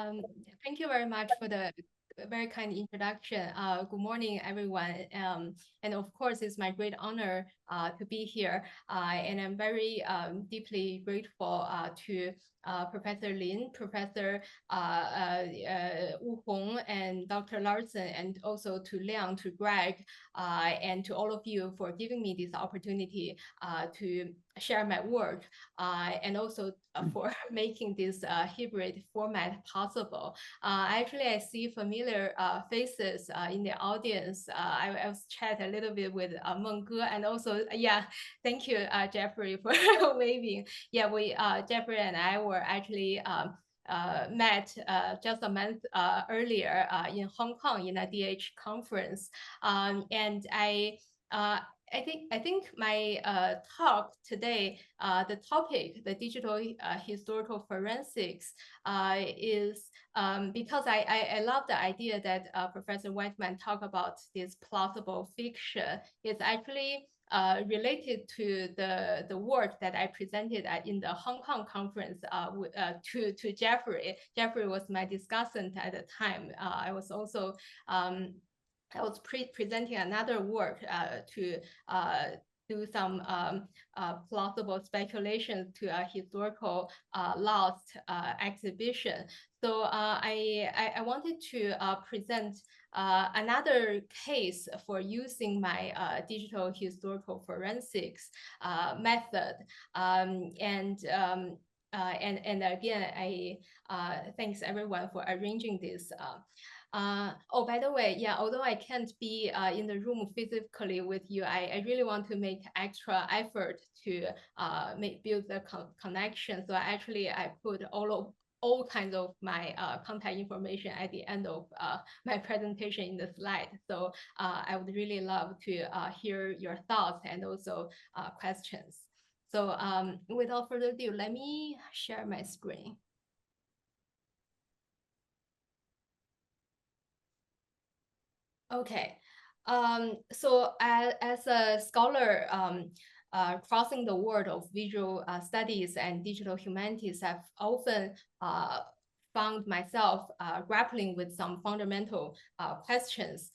Um, Thank you very much for the very kind introduction. Good morning, everyone. And of course, it's my great honor to be here. And I'm very deeply grateful to Professor Lin, Professor Wu Hong, and Dr. Larson, and also to Liang, to Greg, and to all of you for giving me this opportunity to share my work, and also for making this hybrid format possible. Actually, I see familiar faces in the audience. I was chat a little bit with Meng Ge, and also, yeah, thank you, Jeffrey, for waving. Yeah, Jeffrey and I were actually met just a month earlier in Hong Kong in a DH conference, and I think my talk today, the topic, the digital historical forensics, is because I love the idea that Professor Whiteman talked about this plausible fiction. It's actually related to the work that I presented in the Hong Kong conference to Jeffrey. Jeffrey was my discussant at the time. I was presenting another work to do some plausible speculation to a historical lost exhibition. So I wanted to present another case for using my digital historical forensics method. And again, I thanks everyone for arranging this. Oh, by the way, yeah, although I can't be in the room physically with you, I really want to make extra effort to build the connection. So I put all kinds of my contact information at the end of my presentation in the slide. So I would really love to hear your thoughts and also questions. So without further ado, let me share my screen. Okay. So as a scholar crossing the world of visual studies and digital humanities, I've often found myself grappling with some fundamental questions.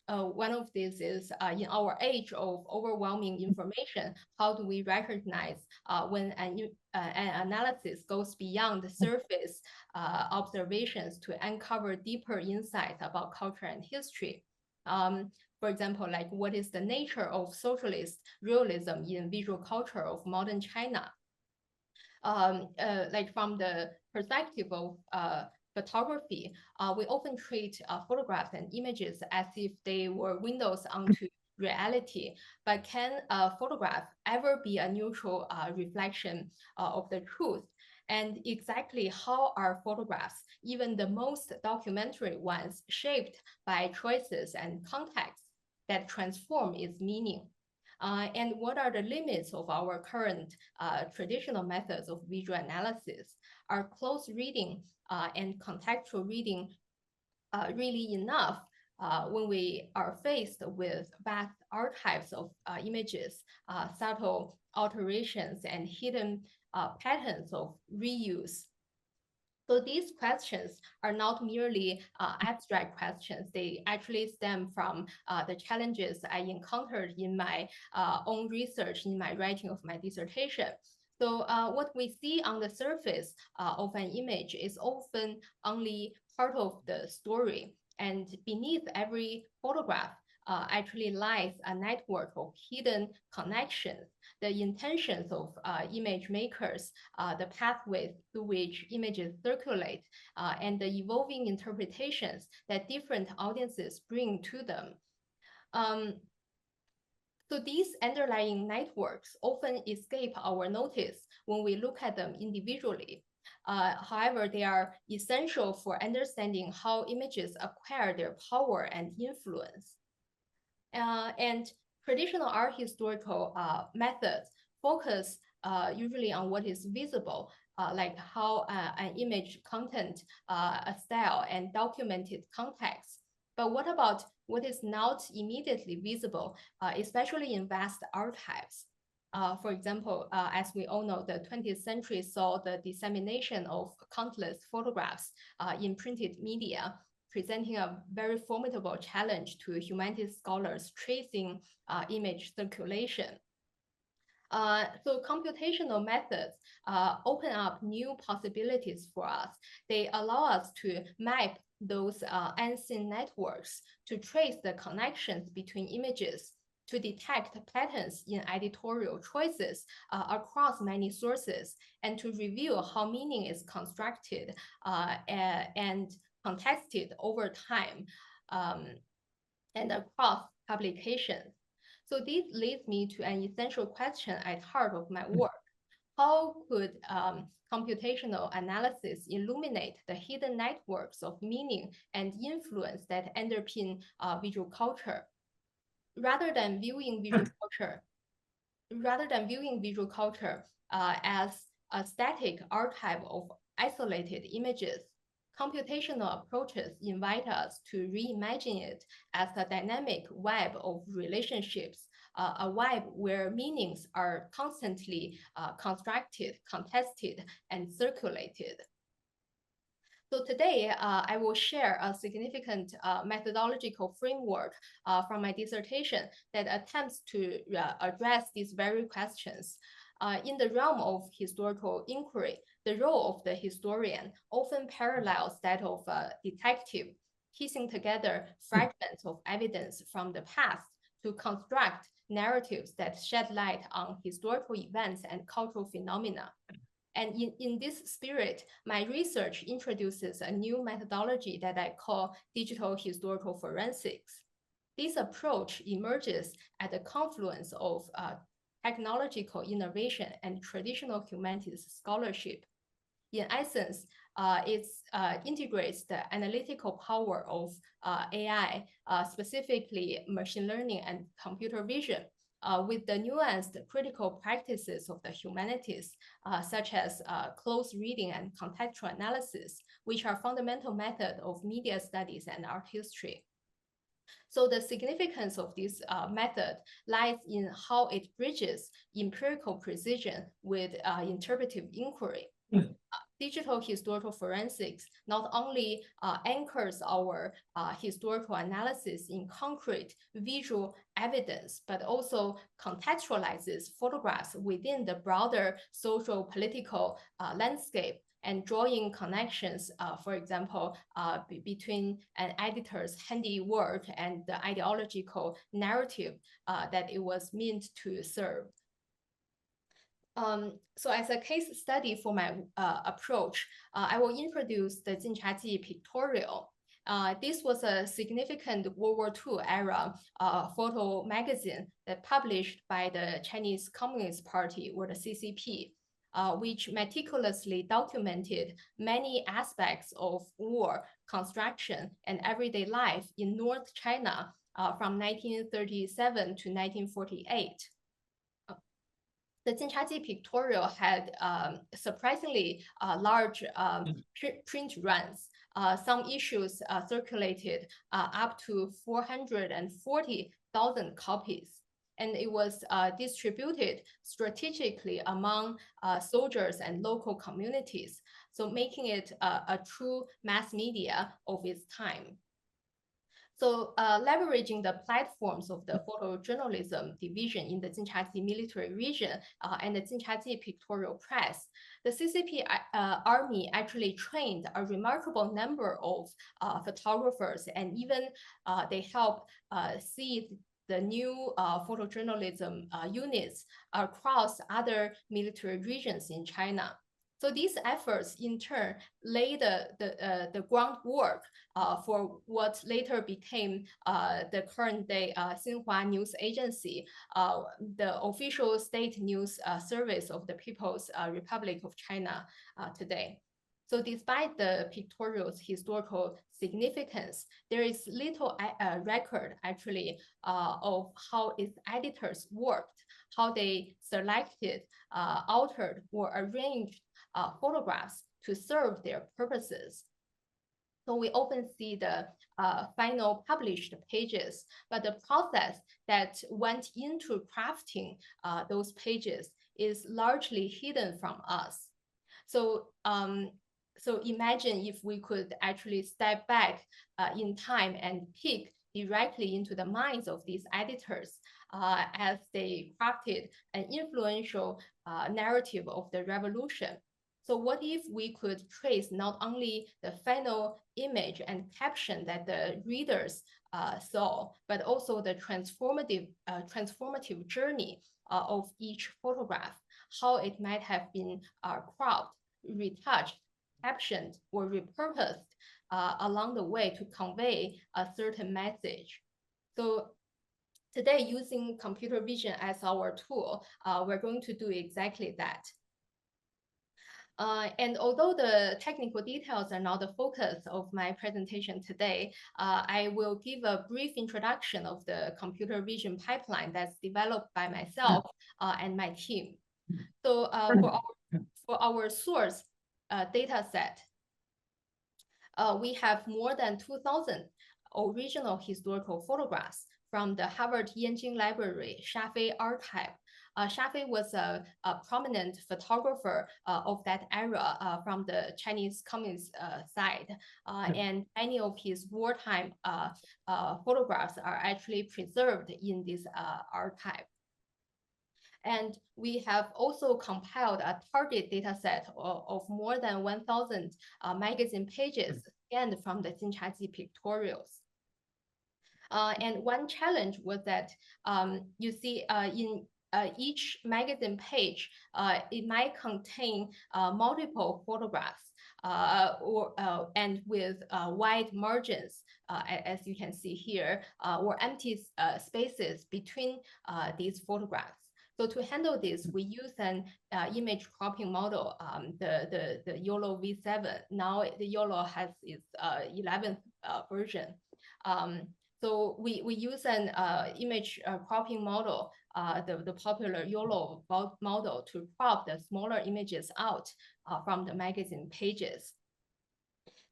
One of these is in our age of overwhelming information, how do we recognize when an analysis goes beyond the surface observations to uncover deeper insights about culture and history? For example, like what is the nature of socialist realism in visual culture of modern China? Like from the perspective of photography, we often treat photographs and images as if they were windows onto reality. But can a photograph ever be a neutral reflection of the truth? And exactly how are photographs, even the most documentary ones, shaped by choices and contexts that transform its meaning? And what are the limits of our current traditional methods of visual analysis? Are close reading and contextual reading really enough when we are faced with vast archives of images, subtle alterations, and hidden patterns of reuse? So these questions are not merely abstract questions. They actually stem from the challenges I encountered in my own research, in my writing of my dissertation. So what we see on the surface of an image is often only part of the story. And beneath every photograph actually lies a network of hidden connections, the intentions of image makers, the pathways through which images circulate, and the evolving interpretations that different audiences bring to them. So these underlying networks often escape our notice when we look at them individually. However, they are essential for understanding how images acquire their power and influence. And traditional art historical methods focus usually on what is visible, like how an image content, a style, and documented context. But what about what is not immediately visible, especially in vast archives? For example, as we all know, the 20th century saw the dissemination of countless photographs in printed media, presenting a very formidable challenge to humanities scholars tracing image circulation. So computational methods open up new possibilities for us. They allow us to map those unseen networks, to trace the connections between images, to detect patterns in editorial choices across many sources, and to reveal how meaning is constructed and contested over time and across publications. So this leads me to an essential question at heart of my work. How could computational analysis illuminate the hidden networks of meaning and influence that underpin visual culture? Rather than viewing visual culture as a static archive of isolated images, computational approaches invite us to reimagine it as a dynamic web of relationships, a web where meanings are constantly constructed, contested, and circulated. So today, I will share a significant methodological framework from my dissertation that attempts to address these very questions. In the realm of historical inquiry, the role of the historian often parallels that of a detective, piecing together fragments of evidence from the past to construct narratives that shed light on historical events and cultural phenomena. And in this spirit, my research introduces a new methodology that I call digital historical forensics. This approach emerges at the confluence of technological innovation and traditional humanities scholarship. In essence, it integrates the analytical power of AI, specifically machine learning and computer vision, with the nuanced critical practices of the humanities, such as close reading and contextual analysis, which are fundamental methods of media studies and art history. So the significance of this method lies in how it bridges empirical precision with interpretive inquiry. Digital historical forensics not only anchors our historical analysis in concrete visual evidence, but also contextualizes photographs within the broader social political landscape and drawing connections, for example, between an editor's handiwork and the ideological narrative that it was meant to serve. So as a case study for my approach, I will introduce the Jinchaji pictorial. This was a significant World War II era photo magazine that published by the Chinese Communist Party, or the CCP, which meticulously documented many aspects of war, construction, and everyday life in North China from 1937 to 1948. The Jinchaji pictorial had surprisingly large print runs. Some issues circulated up to 440,000 copies. And it was distributed strategically among soldiers and local communities, so making it a true mass media of its time. So leveraging the platforms of the photojournalism division in the Jinchaji military region and the Jinchaji pictorial press, the CCP army actually trained a remarkable number of photographers, and even they helped seed the new photojournalism units across other military regions in China. So these efforts, in turn, lay the groundwork for what later became the current-day Xinhua News Agency, the official state news service of the People's Republic of China today. So despite the pictorial's historical significance, there is little record, actually, of how its editors worked, how they selected, altered, or arranged photographs to serve their purposes. So we often see the final published pages, but the process that went into crafting those pages is largely hidden from us. So, so imagine if we could actually step back in time and peek directly into the minds of these editors as they crafted an influential narrative of the revolution. So what if we could trace not only the final image and caption that the readers saw, but also the transformative journey of each photograph, how it might have been cropped, retouched, captioned, or repurposed along the way to convey a certain message. So today, using computer vision as our tool, we're going to do exactly that. And although the technical details are not the focus of my presentation today, I will give a brief introduction of the computer vision pipeline that's developed by myself and my team. So for our source data set, we have more than 2,000 original historical photographs from the Harvard Yanjing Library, Shafei archive. Shafei was a prominent photographer of that era from the Chinese Communist side, and many of his wartime photographs are actually preserved in this archive. And we have also compiled a target data set of more than 1,000 magazine pages scanned from the Jinchaji pictorials. And one challenge was that you see in each magazine page, it might contain multiple photographs and with wide margins, as you can see here, or empty spaces between these photographs. So to handle this, we use an image cropping model, the YOLO V7. Now the YOLO has its 11th version. So we use an image cropping model, the popular YOLO model, to crop the smaller images out from the magazine pages.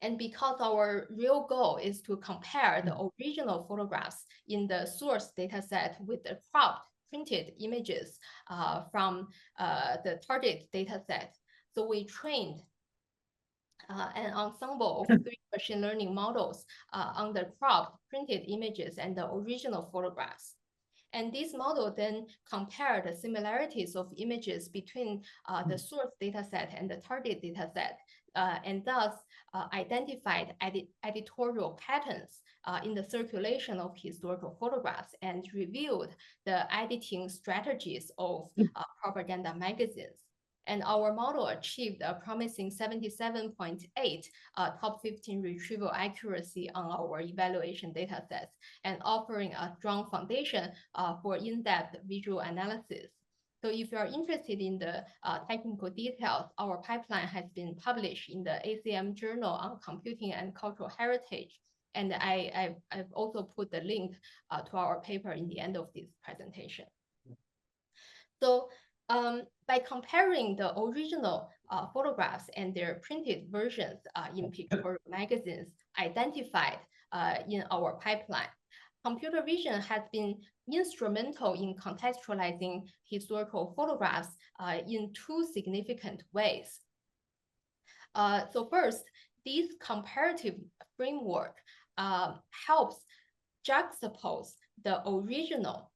And because our real goal is to compare the original photographs in the source data set with the cropped printed images from the target data set. So we trained an ensemble of 3 machine learning models on the cropped printed images and the original photographs. And this model then compared the similarities of images between the source data set and the target data set, and thus identified editorial patterns in the circulation of historical photographs and reviewed the editing strategies of propaganda magazines. And our model achieved a promising 77.8 top 15 retrieval accuracy on our evaluation data sets, and offering a strong foundation for in-depth visual analysis. So if you are interested in the technical details, our pipeline has been published in the ACM Journal on Computing and Cultural Heritage. And I've also put the link to our paper in the end of this presentation. So by comparing the original photographs and their printed versions in pictorial magazines identified in our pipeline, computer vision has been instrumental in contextualizing historical photographs in 2 significant ways. So first, this comparative framework helps juxtapose the original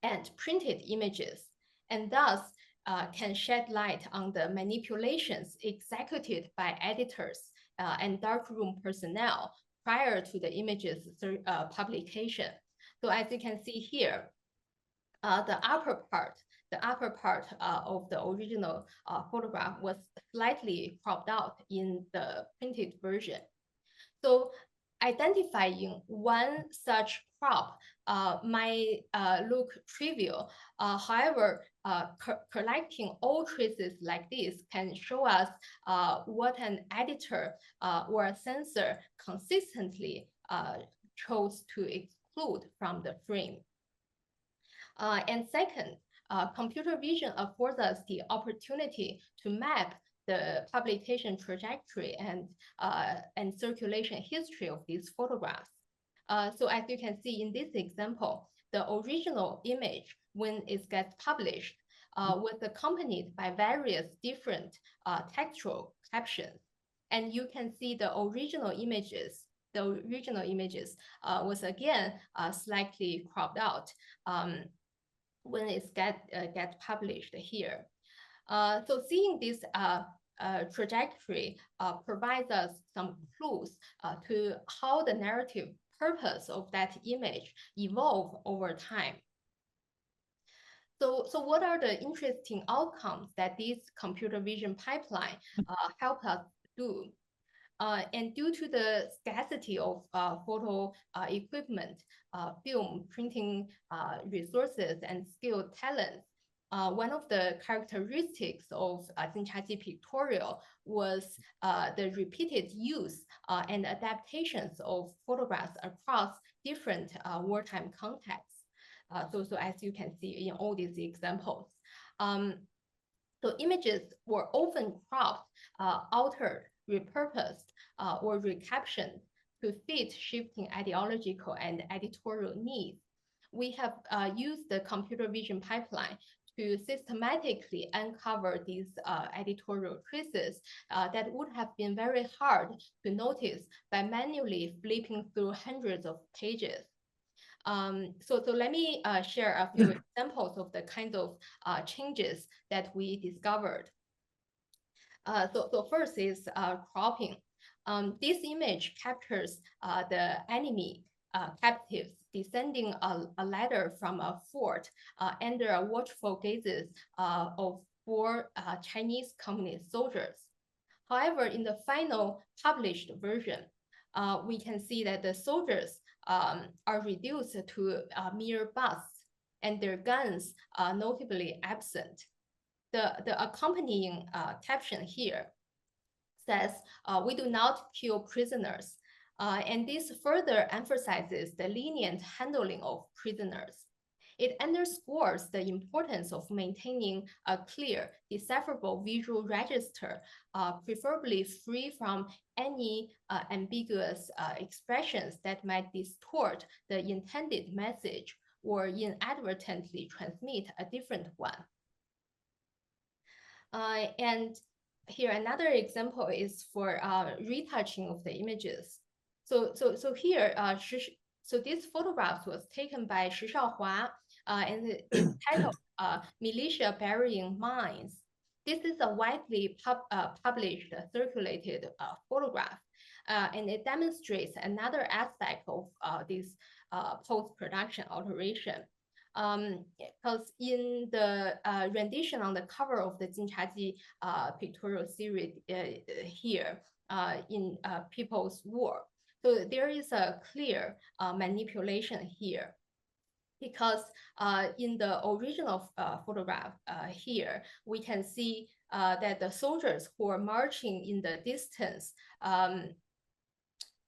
and printed images, and thus can shed light on the manipulations executed by editors and darkroom personnel prior to the image's publication. So as you can see here, the upper part of the original photograph was slightly cropped out in the printed version. So identifying one such crop might look trivial. However, collecting all traces like this can show us what an editor or a censor consistently chose to exclude from the frame. And second, computer vision affords us the opportunity to map the publication trajectory and circulation history of these photographs. So as you can see in this example, the original image, when it gets published, was accompanied by various different textual captions. And you can see the original images. The original images was again slightly cropped out when it gets published here. So seeing this trajectory provides us some clues to how the narrative purpose of that image evolve over time. So what are the interesting outcomes that this computer vision pipeline help us do? And due to the scarcity of photo equipment, film printing resources, and skilled talents, one of the characteristics of Jinchaji pictorial was the repeated use and adaptations of photographs across different wartime contexts. So as you can see in all these examples. So images were often cropped, altered, repurposed, or recaptioned to fit shifting ideological and editorial needs. We have used the computer vision pipeline to systematically uncover these editorial traces that would have been very hard to notice by manually flipping through hundreds of pages. So let me share a few examples of the kinds of changes that we discovered. So first is cropping. This image captures the enemy captives descending a ladder from a fort under a watchful gazes of 4 Chinese communist soldiers. However, in the final published version, we can see that the soldiers are reduced to mere busts, and their guns are notably absent. The accompanying caption here says, "We do not kill prisoners," and this further emphasizes the lenient handling of prisoners. It underscores the importance of maintaining a clear, decipherable visual register, preferably free from any ambiguous expressions that might distort the intended message or inadvertently transmit a different one. And here another example is for retouching of the images. So here, so this photograph was taken by Shi Shaohua, and it's titled "Militia Burying Mines." This is a widely published, circulated photograph, and it demonstrates another aspect of this post-production alteration. Because in the rendition on the cover of the Jinchaji pictorial series here in People's War, so there is a clear manipulation here, because in the original photograph here, we can see that the soldiers who are marching in the distance,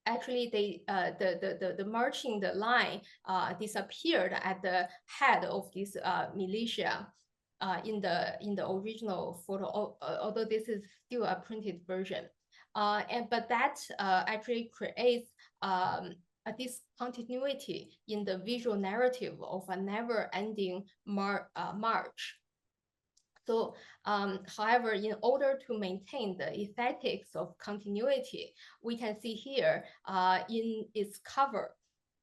actually the marching the line disappeared at the head of this militia in the original photo, although this is still a printed version. But that actually creates a discontinuity in the visual narrative of a never-ending march. So, however, in order to maintain the aesthetics of continuity, we can see here in its cover,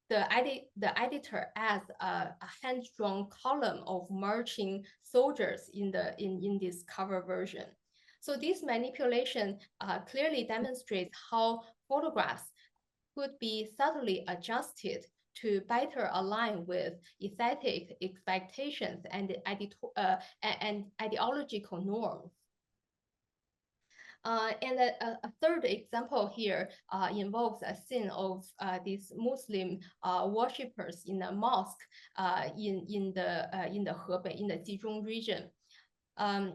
the editor adds a hand-drawn column of marching soldiers in this cover version. So this manipulation clearly demonstrates how photographs could be subtly adjusted to better align with aesthetic expectations and ideological norms. And a third example here involves a scene of these Muslim worshippers in a mosque in the Hebei, in the Jizhong region.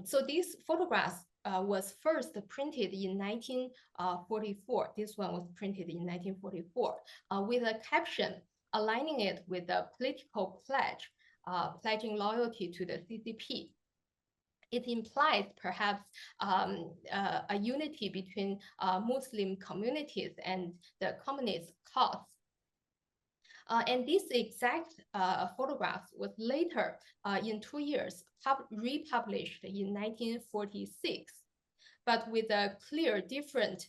So these photographs was first printed in 1944. This one was printed in 1944 with a caption aligning it with a political pledge, pledging loyalty to the CCP. it implies perhaps a unity between Muslim communities and the communist cause. And this exact photograph was later, in 2 years, republished in 1946, but with a clear different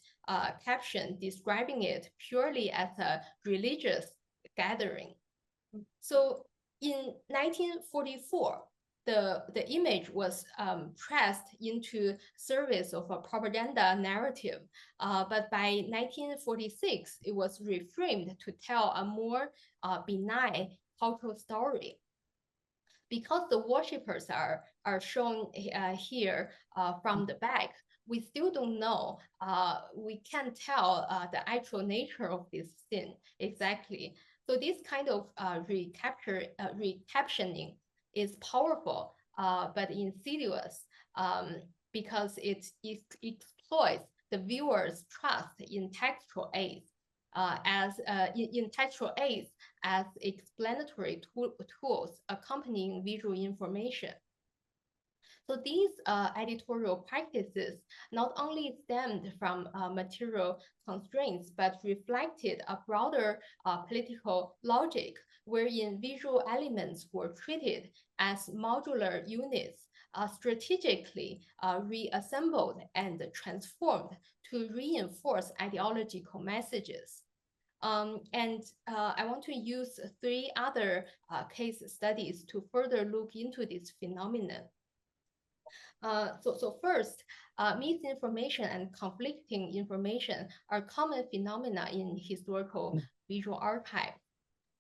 caption describing it purely as a religious gathering. So in 1944, the image was pressed into service of a propaganda narrative. But by 1946, it was reframed to tell a more benign cultural story. Because the worshippers are shown here from the back, we still don't know, we can't tell the actual nature of this scene exactly. So this kind of recaptioning is powerful, but insidious, because it exploits the viewer's trust in textual aids, in textual aids as explanatory tools accompanying visual information. So these editorial practices not only stemmed from material constraints, but reflected a broader political logic wherein visual elements were treated as modular units, strategically reassembled and transformed to reinforce ideological messages. And I want to use 3 other case studies to further look into this phenomenon. So first, misinformation and conflicting information are common phenomena in historical visual archive.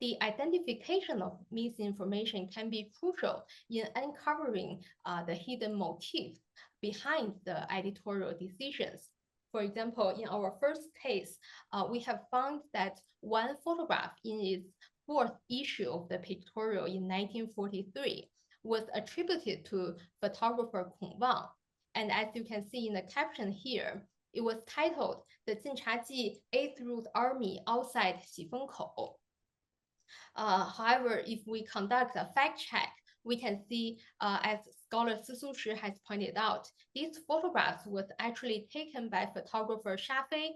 The identification of misinformation can be crucial in uncovering the hidden motif behind the editorial decisions. For example, in our first case, we have found that one photograph in its 4th issue of the pictorial in 1943 was attributed to photographer Kong Wang. And as you can see in the caption here, it was titled "The Jinchaji 8th Route Army Outside Xifengkou." However, if we conduct a fact check, we can see, as scholar Si Sushi has pointed out, these photographs was actually taken by photographer Sha Fei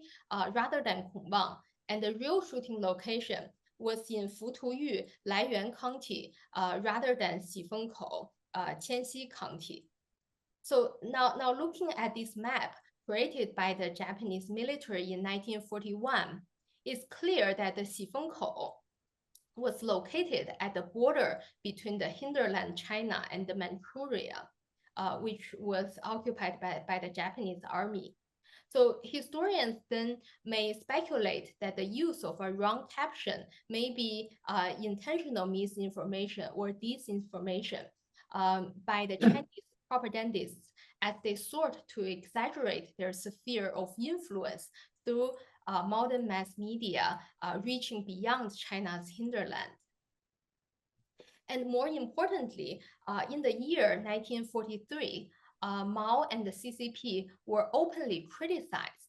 rather than Kong Wang, and the real shooting location was in Futuyu, Laiyuan County, rather than Xifengkou, Qianxi County. So now looking at this map created by the Japanese military in 1941, it's clear that the Xifengkou was located at the border between the hinterland China and the Manchuria, which was occupied by the Japanese army. So historians then may speculate that the use of a wrong caption may be intentional misinformation or disinformation by the Chinese propagandists as they sought to exaggerate their sphere of influence through modern mass media reaching beyond China's hinterland. And more importantly, in the year 1943, Mao and the CCP were openly criticized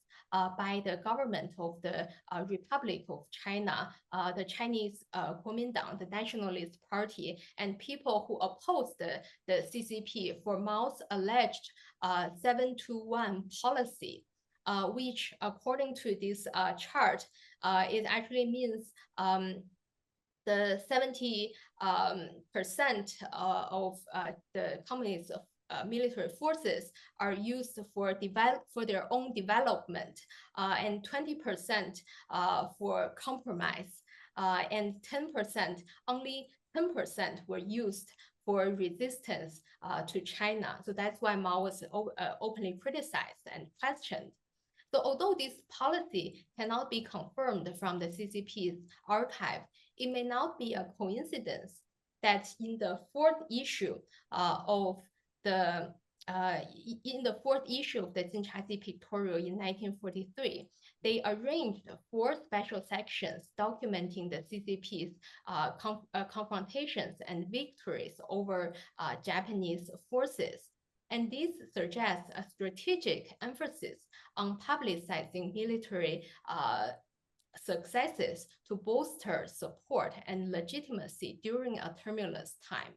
by the government of the Republic of China, the Chinese Kuomintang, the Nationalist Party, and people who opposed the CCP for Mao's alleged 721 policy, which according to this chart, it actually means the 70% of the Communist military forces are used for their own development, and 20% for compromise, and 10%, only 10% were used for resistance to China. So that's why Mao was openly criticized and questioned. So although this policy cannot be confirmed from the CCP's archive, it may not be a coincidence that in the 4th issue of the Jinchaji pictorial in 1943, they arranged 4 special sections documenting the CCP's confrontations and victories over Japanese forces. And this suggests a strategic emphasis on publicizing military successes to bolster support and legitimacy during a tumultuous time.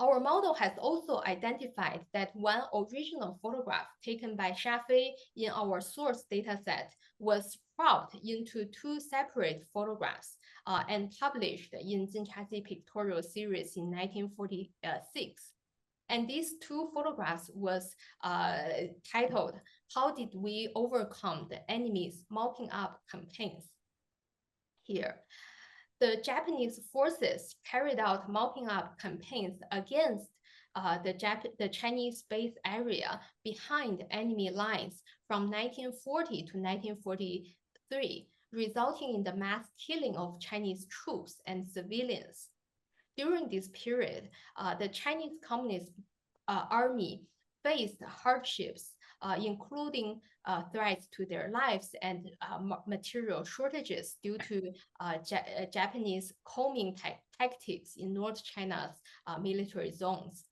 Our model has also identified that one original photograph taken by Shafei in our source dataset was cropped into two separate photographs and published in Jinchazi Pictorial Series in 1946. And these two photographs was titled, "How Did We Overcome the Enemy's Mopping Up Campaigns?" Here, the Japanese forces carried out mopping up campaigns against the Chinese base area behind enemy lines from 1940 to 1943, resulting in the mass killing of Chinese troops and civilians. During this period, the Chinese Communist Army faced hardships, including threats to their lives and material shortages due to Japanese combing tactics in North China's military zones.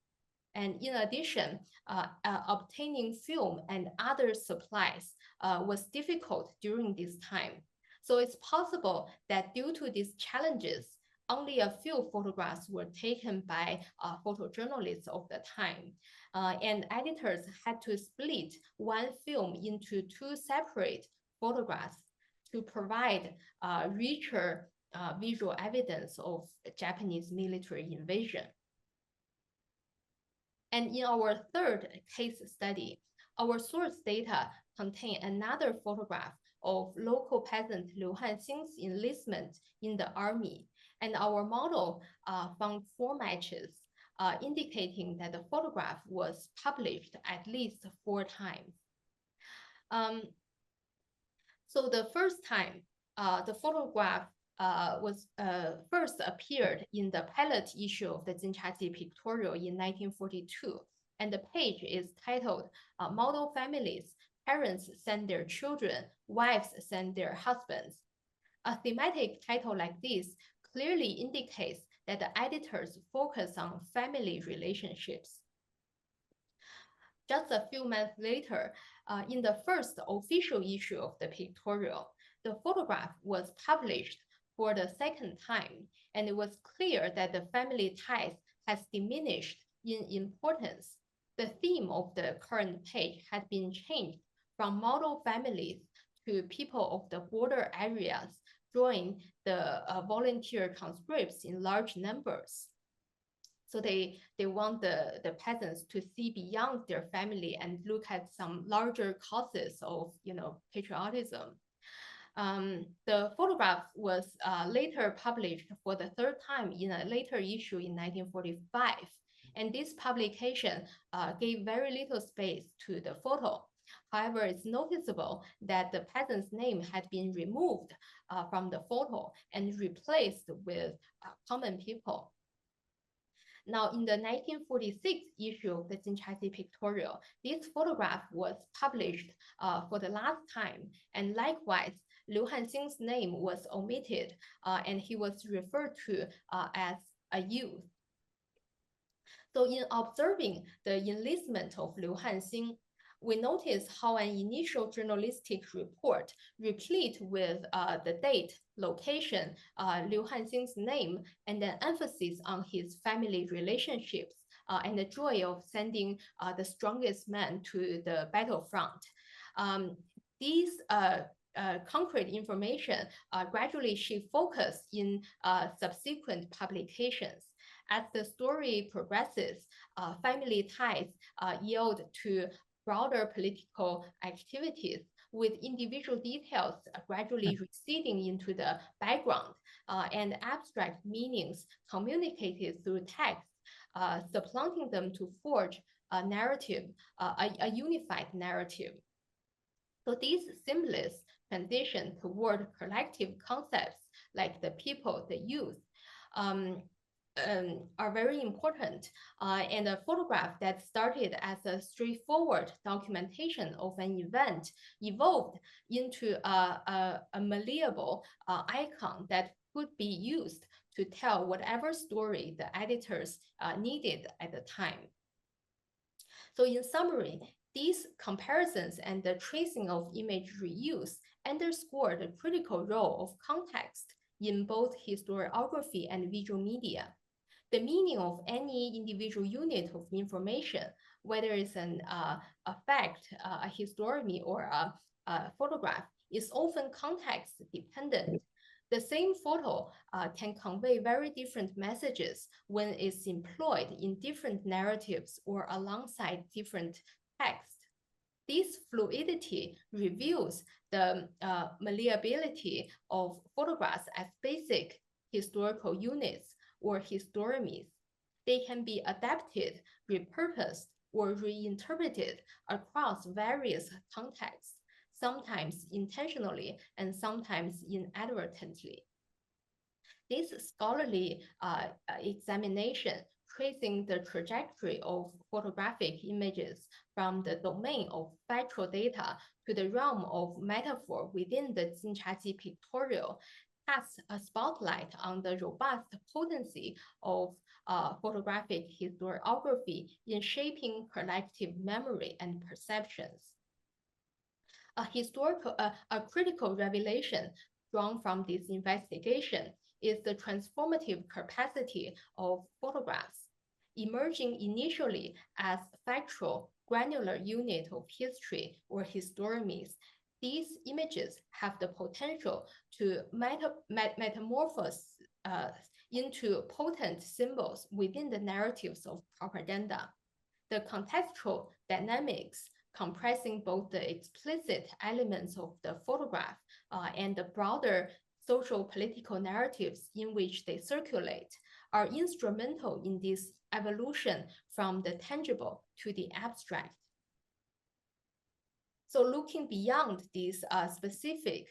And in addition, obtaining film and other supplies was difficult during this time. So it's possible that due to these challenges, only a few photographs were taken by photojournalists of the time. And editors had to split one film into two separate photographs to provide richer visual evidence of Japanese military invasion. And in our third case study, our source data contain another photograph of local peasant Liu Hanxing's enlistment in the army. And our model found 4 matches, indicating that the photograph was published at least 4 times. So the first time, the photograph was first appeared in the pilot issue of the Jinchazi Pictorial in 1942. And the page is titled, "Model Families, Parents Send Their Children, Wives Send Their Husbands." A thematic title like this clearly indicates that the editors focus on family relationships. Just a few months later, in the first official issue of the pictorial, the photograph was published for the second time, and it was clear that the family ties has diminished in importance. The theme of the current page had been changed from model families to people of the border areas join the volunteer conscripts in large numbers. So they want the peasants to see beyond their family and look at some larger causes of patriotism. The photograph was later published for the third time in a later issue in 1945. And this publication gave very little space to the photo. However, it's noticeable that the peasant's name had been removed from the photo and replaced with common people. Now, in the 1946 issue of the Jinchazi Pictorial, this photograph was published for the last time, and likewise, Liu Hanxing's name was omitted, and he was referred to as a youth. So in observing the enlistment of Liu Hanxing, we notice how an initial journalistic report, replete with the date, location, Liu Hanxing's name, and an emphasis on his family relationships and the joy of sending the strongest man to the battlefront. These concrete information gradually shift focus in subsequent publications. As the story progresses, family ties yield to broader political activities, with individual details gradually receding into the background and abstract meanings communicated through text, supplanting them to forge a narrative, a unified narrative. So these symbolists transition toward collective concepts like the people, the youth, are very important, and a photograph that started as a straightforward documentation of an event evolved into a malleable icon that could be used to tell whatever story the editors needed at the time. So in summary, these comparisons and the tracing of image reuse underscore the critical role of context in both historiography and visual media. The meaning of any individual unit of information, whether it's a fact, a history, or a photograph, is often context dependent. The same photo can convey very different messages when it's employed in different narratives or alongside different texts. This fluidity reveals the malleability of photographs as basic historical units or histories. They can be adapted, repurposed, or reinterpreted across various contexts, sometimes intentionally and sometimes inadvertently. This scholarly examination tracing the trajectory of photographic images from the domain of factual data to the realm of metaphor within the Jinchaji pictorial casts a spotlight on the robust potency of photographic historiography in shaping collective memory and perceptions. A critical revelation drawn from this investigation is the transformative capacity of photographs. Emerging initially as factual, granular unit of history or histories, these images have the potential to metamorphose into potent symbols within the narratives of propaganda. The contextual dynamics compressing both the explicit elements of the photograph and the broader social political narratives in which they circulate are instrumental in this evolution from the tangible to the abstract. So looking beyond these specific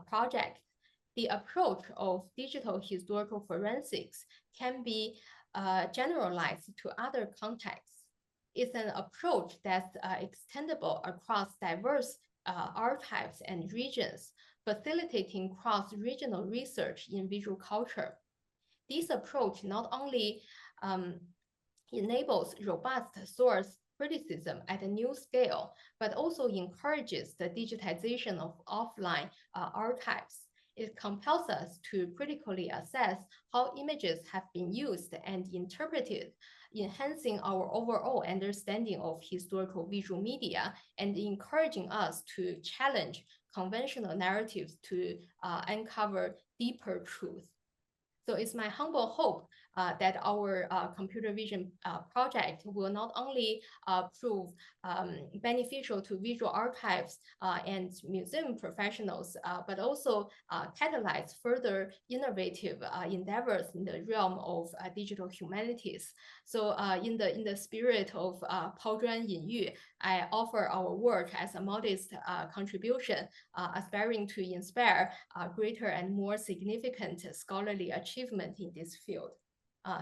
project, the approach of digital historical forensics can be generalized to other contexts. It's an approach that's extendable across diverse archives and regions, facilitating cross-regional research in visual culture. This approach not only enables robust source criticism at a new scale, but also encourages the digitization of offline archives. It compels us to critically assess how images have been used and interpreted, enhancing our overall understanding of historical visual media and encouraging us to challenge conventional narratives to uncover deeper truth. So it's my humble hope that our computer vision project will not only prove beneficial to visual archives and museum professionals, but also catalyze further innovative endeavors in the realm of digital humanities. So in the spirit of 抛砖引玉, I offer our work as a modest contribution, aspiring to inspire greater and more significant scholarly achievement in this field.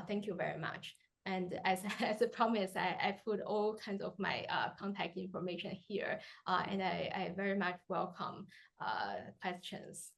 Thank you very much. And as a promise, I put all kinds of my contact information here, and I very much welcome questions.